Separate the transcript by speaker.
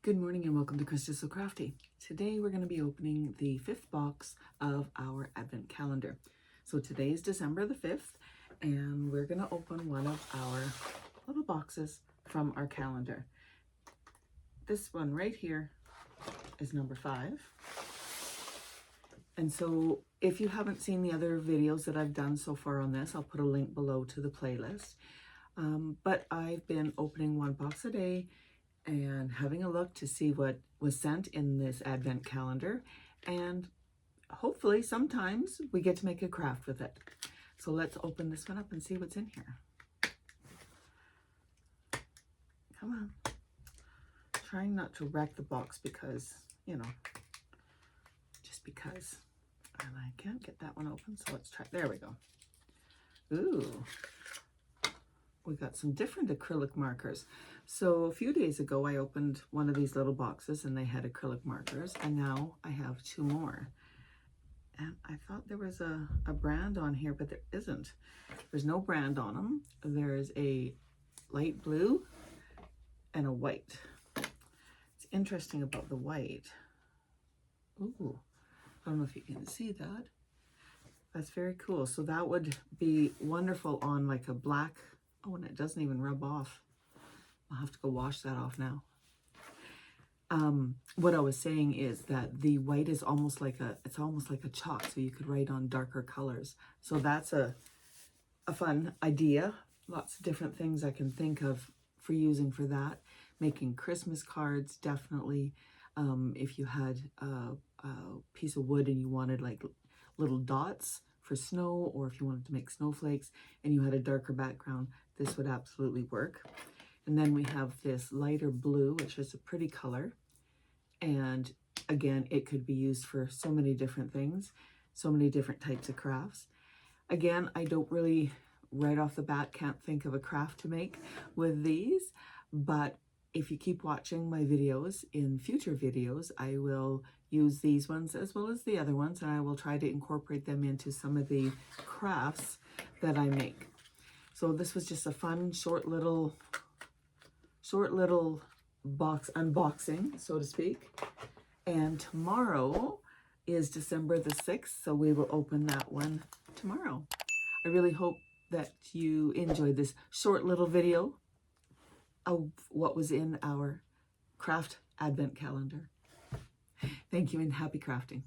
Speaker 1: Good morning and welcome to Krista So Crafty. Today we're going to be opening the 5th box of our advent calendar. So today is December the 5th and we're going to open one of our little boxes from our calendar. This one right here is number 5. And so if you haven't seen the other videos that I've done so far on this, I'll put a link below to the playlist. But I've been opening one box a day and having a look to see what was sent in this advent calendar, and hopefully sometimes we get to make a craft with it. So let's open this one up and see what's in here. Come on. Trying not to wreck the box because, you know, just because. And I can't get that one open, so let's try. There we go. Ooh. We got some different acrylic markers. So a few days ago, I opened one of these little boxes and they had acrylic markers, and now I have 2 more. And I thought there was a brand on here, but there isn't. There's no brand on them. There's a light blue and a white. It's interesting about the white. Ooh, I don't know if you can see that. That's very cool. So that would be wonderful on like a black. Oh, and it doesn't even rub off. I'll have to go wash that off now. What I was saying is that the white is almost like it's almost like a chalk, so you could write on darker colors. So that's a fun idea. Lots of different things I can think of for using for that. Making Christmas cards, definitely. If you had a piece of wood and you wanted like little dots for snow, or if you wanted to make snowflakes and you had a darker background, this would absolutely work. And then we have this lighter blue, which is a pretty color. And again, it could be used for so many different things, so many different types of crafts. Again, I don't really, right off the bat, can't think of a craft to make with these, but if you keep watching my videos, in future videos, I will use these ones as well as the other ones, and I will try to incorporate them into some of the crafts that I make. So this was just a fun, short little box unboxing, so to speak. And tomorrow is December the 6th, so we will open that one tomorrow. I really hope that you enjoyed this short little video of what was in our craft advent calendar. Thank you and happy crafting.